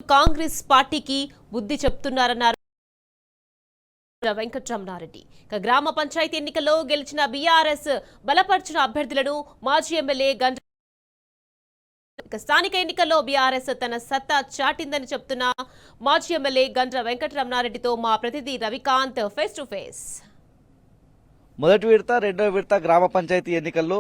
కాంగ్రెస్ పార్టీకి బుద్ధి చెప్తున్నారన్నారు వెంకట్రమణారెడ్డి. గ్రామ పంచాయతీ ఎన్నికల్లో గెలిచిన బీఆర్ఎస్ బలపరిచిన అభ్యర్థులను మాజీ ఎమ్మెల్యే గంట స్థానిక ఎన్నికల్లో బీఆర్ఎస్ తన సత్తా చాటిందని చెప్తున్న మాజీ ఎమ్మెల్యే గంట వెంకట్రమణారెడ్డితో మా ప్రతినిధి రవికాంత్ ఫేస్ టు ఫేస్. మొదటి విడత రెండవ విడత గ్రామ పంచాయతీ ఎన్నికల్లో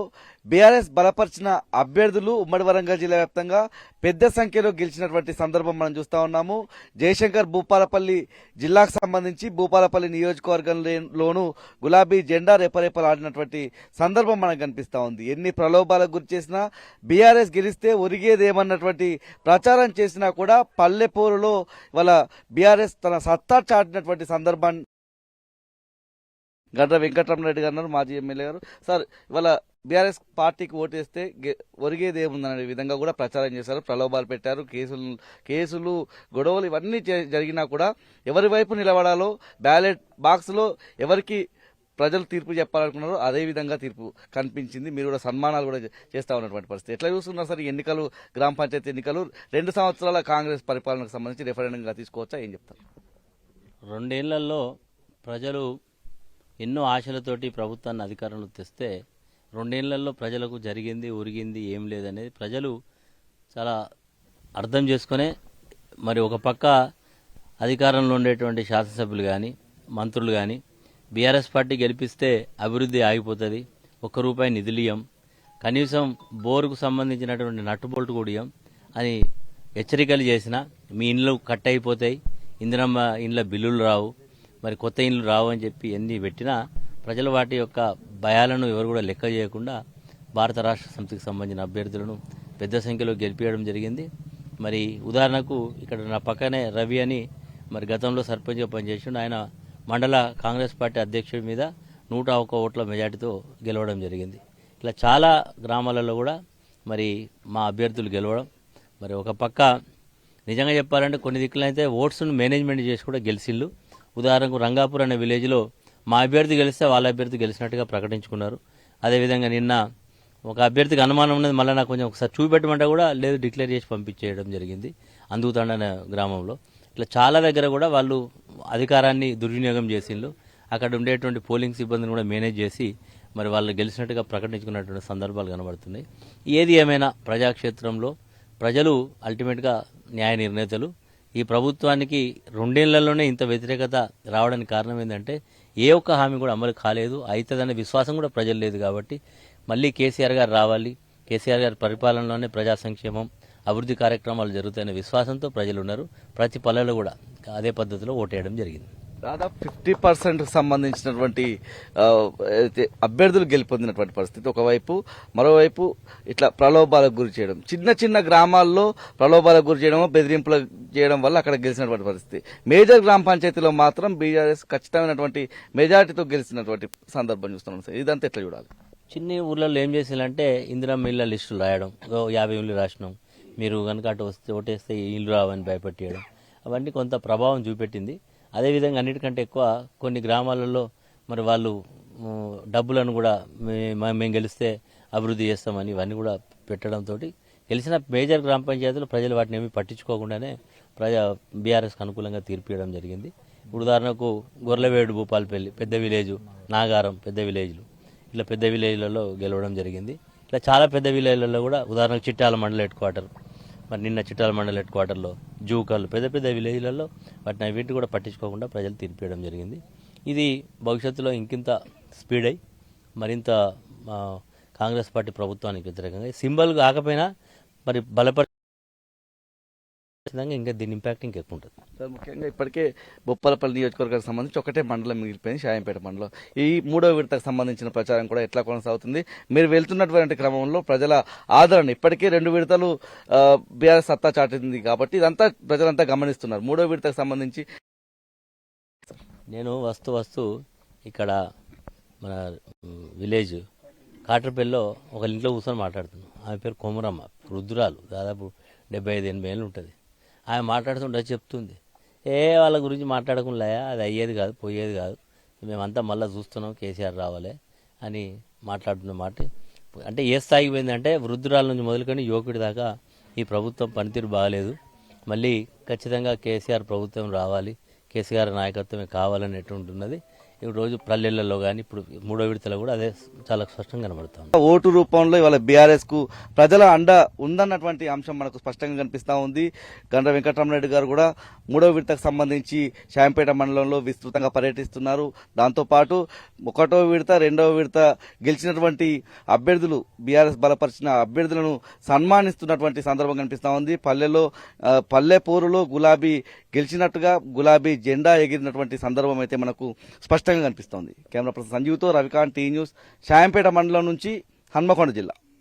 బీఆర్ఎస్ బలపరిచిన అభ్యర్థులు ఉమ్మడి వరంగల్ జిల్లా వ్యాప్తంగా పెద్ద సంఖ్యలో గెలిచినటువంటి సందర్భం మనం చూస్తా ఉన్నాము. జయశంకర్ భూపాలపల్లి జిల్లాకు సంబంధించి భూపాలపల్లి నియోజకవర్గంలోనూ గులాబీ జెండా రెపరెపలాడినటువంటి సందర్భం మనకు కనిపిస్తా ఉంది. ఎన్ని ప్రలోభాలకు గురి చేసినా బీఆర్ఎస్ గెలిస్తే ఒరిగేదేమన్నటువంటి ప్రచారం చేసినా కూడా పల్లెపూరులో వాళ్ళ బీఆర్ఎస్ తన సత్తా చాటినటువంటి సందర్భాన్ని గంట వెంకటరమణారెడ్డి గారు అన్నారు, మాజీ ఎమ్మెల్యే గారు. సార్, ఇవాళ బీఆర్ఎస్ పార్టీకి ఓటేస్తే ఒరిగేది ఏముందనే విధంగా కూడా ప్రచారం చేశారు, ప్రలోభాలు పెట్టారు, కేసులు గొడవలు ఇవన్నీ జరిగినా కూడా ఎవరి వైపు నిలబడాలో బ్యాలెట్ బాక్స్లో ఎవరికి ప్రజలు తీర్పు చెప్పాలనుకున్నారో అదే విధంగా తీర్పు కనిపించింది. మీరు కూడా సన్మానాలు కూడా చేస్తా ఉన్నటువంటి పరిస్థితి ఎట్లా చూస్తున్నారు సార్? ఎన్నికలు, గ్రామ పంచాయతీ ఎన్నికలు 2 సంవత్సరాల కాంగ్రెస్ పరిపాలనకు సంబంధించి రెఫరెండంగా తీసుకోవచ్చా, ఏం చెప్తారు? 2 ఏళ్లలో ప్రజలు ఎన్నో ఆశలతోటి ప్రభుత్వాన్ని అధికారంలో తెస్తే 2 ఏళ్లలో ప్రజలకు జరిగింది ఒరిగింది ఏం లేదనేది ప్రజలు చాలా అర్థం చేసుకునే, మరి ఒక పక్క అధికారంలో ఉండేటువంటి శాసనసభ్యులు కానీ మంత్రులు కానీ బీఆర్ఎస్ పార్టీ గెలిపిస్తే అభివృద్ధి ఆగిపోతుంది, ₹1 నిధులియం, కనీసం బోరుకు సంబంధించినటువంటి నట్టుబోల్ట్ కూడియం అని హెచ్చరికలు చేసిన, మీ ఇండ్లు కట్ అయిపోతాయి, ఇందిరమ్మ ఇండ్ల బిల్లులు రావు, మరి కొత్త ఇండ్లు రావు అని చెప్పి ఎన్ని పెట్టినా ప్రజలు వాటి యొక్క భయాలను ఎవరు కూడా లెక్క చేయకుండా భారత రాష్ట్ర సమితికి సంబంధించిన అభ్యర్థులను పెద్ద సంఖ్యలో గెలిపించడం జరిగింది. మరి ఉదాహరణకు ఇక్కడ నా పక్కనే రవి అని మరి గతంలో సర్పంచ్గా పనిచేసిండు, ఆయన మండల కాంగ్రెస్ పార్టీ అధ్యక్షుడి మీద 101 ఓట్ల మెజార్టీతో గెలవడం జరిగింది. ఇట్లా చాలా గ్రామాలలో కూడా మరి మా అభ్యర్థులు గెలవడం, మరి ఒక పక్క నిజంగా చెప్పాలంటే కొన్ని దిక్కులైతే ఓట్స్ను మేనేజ్మెంట్ చేసి కూడా గెలిచిళ్ళు. ఉదాహరణకు రంగాపూర్ అనే విలేజ్లో మా అభ్యర్థి గెలిస్తే వాళ్ళ అభ్యర్థి గెలిచినట్టుగా ప్రకటించుకున్నారు. అదేవిధంగా నిన్న ఒక అభ్యర్థికి అనుమానం ఉన్నది, మళ్ళీ నాకు కొంచెం ఒకసారి చూపెట్టమంటే కూడా లేదు డిక్లేర్ చేసి పంపించేయడం జరిగింది అందుకుతాండ అనే గ్రామంలో. ఇట్లా చాలా దగ్గర కూడా వాళ్ళు అధికారాన్ని దుర్వినియోగం చేసిండ్రు. అక్కడ ఉండేటువంటి పోలింగ్ సిబ్బందిని కూడా మేనేజ్ చేసి మరి వాళ్ళు గెలిచినట్టుగా ప్రకటించుకున్నటువంటి సందర్భాలు కనబడుతున్నాయి. ఏది ఏమైనా ప్రజాక్షేత్రంలో ప్రజలు అల్టిమేట్గా న్యాయ నిర్ణేతలు. ఈ ప్రభుత్వానికి 2 ఏళ్లలోనే ఇంత వ్యతిరేకత రావడానికి కారణం ఏంటంటే ఏ ఒక్క హామీ కూడా అమలు కాలేదు, అవుతుందనే విశ్వాసం కూడా ప్రజలు లేదు. కాబట్టి మళ్ళీ కేసీఆర్ గారు రావాలి, కేసీఆర్ గారి పరిపాలనలోనే ప్రజా సంక్షేమం అభివృద్ధి కార్యక్రమాలు జరుగుతాయనే విశ్వాసంతో ప్రజలు ఉన్నారు. ప్రతి పల్లెలో కూడా అదే పద్ధతిలో ఓటేయడం జరిగింది. దాదాపు 50% సంబంధించినటువంటి అభ్యర్థులు గెలుపొందినటువంటి పరిస్థితి ఒకవైపు, మరోవైపు ఇట్లా ప్రలోభాలకు గురి చేయడం, చిన్న గ్రామాల్లో ప్రలోభాలకు గురి చేయడం, బెదిరింపులకు చేయడం వల్ల అక్కడ గెలిచినటువంటి పరిస్థితి. మేజర్ గ్రామ పంచాయతీలో మాత్రం బీఆర్ఎస్ ఖచ్చితమైనటువంటి మెజార్టీతో గెలిచినటువంటి సందర్భం చూస్తున్నాం సార్. ఇదంతా ఎట్లా చూడాలి? చిన్న ఊర్లలో ఏం చేసేయాలంటే ఇందిరమ్మ ఇళ్ళ లిస్టులు రాయడం, 50 ఇళ్ళు రాసినాం, మీరు కనుక అటు వస్తే ఓటేస్తే ఇల్లు రావని భయపెట్టేయడం, అవన్నీ కొంత ప్రభావం చూపెట్టింది. అదేవిధంగా అన్నిటికంటే ఎక్కువ కొన్ని గ్రామాలలో మరి వాళ్ళు డబ్బులను కూడా మేము గెలిస్తే అభివృద్ధి చేస్తామని ఇవన్నీ కూడా పెట్టడంతో గెలిచిన మేజర్ గ్రామ పంచాయతీలు ప్రజలు వాటిని ఏమీ పట్టించుకోకుండానే బీఆర్ఎస్కి అనుకూలంగా తీర్పు ఇవ్వడం జరిగింది. ఇప్పుడు ఉదాహరణకు గొర్లవేడు, భూపాలపల్లి పెద్ద విలేజు, నాగారం పెద్ద విలేజ్లు, ఇట్లా పెద్ద విలేజ్లలో గెలవడం జరిగింది. ఇట్లా చాలా పెద్ద విలేజ్లలో కూడా ఉదాహరణకు చిట్టాల మండల హెడ్ క్వార్టర్, మరి నిన్న చిట్టాల మండల హెడ్ క్వార్టర్లో జూకర్లు పెద్ద విలేజ్లలో వాటిని వీటిని కూడా పట్టించుకోకుండా ప్రజలు తీర్పియడం జరిగింది. ఇది భవిష్యత్తులో ఇంకింత స్పీడ్ అయి మరింత కాంగ్రెస్ పార్టీ ప్రభుత్వానికి వ్యతిరేకంగా సింబల్ కాకపోయినా మరి ఇంకా దీని ఇంపాక్ట్ ఇంకెక్కువ ఉంటుంది సార్. ముఖ్యంగా ఇప్పటికే బొప్పలపల్లి నియోజకవర్గానికి సంబంధించి ఒకటే మండలం మిగిలిపోయింది, షాయంపేట మండలం. ఈ 3వ విడతకు సంబంధించిన ప్రచారం కూడా ఎట్లా కొనసాగుతుంది? మీరు వెళ్తున్నటువంటి క్రమంలో ప్రజల ఆదరణ, ఇప్పటికే 2 విడతలు బీఆర్ఎస్ సత్తా చాటింది కాబట్టి ఇదంతా ప్రజలంతా గమనిస్తున్నారు. 3వ విడతకు సంబంధించి నేను వస్తూ ఇక్కడ మన విలేజ్ కాటరపల్లిలో ఒక ఇంట్లో కూర్చొని మాట్లాడుతున్నాను. ఆమె పేరు కొమరమ్మ, వృద్ధురాలు, దాదాపు 75-80 ఏళ్ళు ఉంటుంది. ఆమె మాట్లాడుతుంటే చెప్తుంది, వాళ్ళ గురించి మాట్లాడకుండా అది అయ్యేది కాదు, పోయేది కాదు, మేమంతా మళ్ళీ చూస్తున్నాం కేసీఆర్ రావాలి అని మాట్లాడుతున్న మాట. అంటే ఏ స్థాయికి పోయిందంటే వృద్ధురాల నుంచి మొదలుకొని యువకుడి దాకా ఈ ప్రభుత్వం పనితీరు బాగలేదు, మళ్ళీ ఖచ్చితంగా కేసీఆర్ ప్రభుత్వం రావాలి, కేసీఆర్ నాయకత్వమే కావాలనేటువంటి ఉన్నది. ఈ రోజు పల్లెలలో కానీ ఇప్పుడు మూడో విడతలో కూడా అదే చాలా స్పష్టంగా కనబడుతుంది. ఓటు రూపంలో ఇవాళ బీఆర్ఎస్ కు ప్రజల అండ ఉందన్నటువంటి అంశం మనకు స్పష్టంగా కనిపిస్తా ఉంది. గండ్ర వెంకటరామరెడ్డి గారు కూడా మూడో విడతకు సంబంధించి శాంపేట మండలంలో విస్తృతంగా పర్యటిస్తున్నారు. దాంతోపాటు ఒకటో విడత రెండవ విడత గెలిచినటువంటి అభ్యర్థులు, బీఆర్ఎస్ బలపరిచిన అభ్యర్థులను సన్మానిస్తున్నటువంటి సందర్భం కనిపిస్తా ఉంది. పల్లె పోరులో గులాబీ గెలిచినట్టుగా గులాబీ జెండా ఎగిరినటువంటి సందర్భం అయితే మనకు స్పష్టంగా కనిపిస్తోంది. కెమెరా పర్సన్ సంజీవ్తో రవికాంత్, టీ న్యూస్, శాంపేట మండలం నుంచి హన్మకొండ జిల్లా.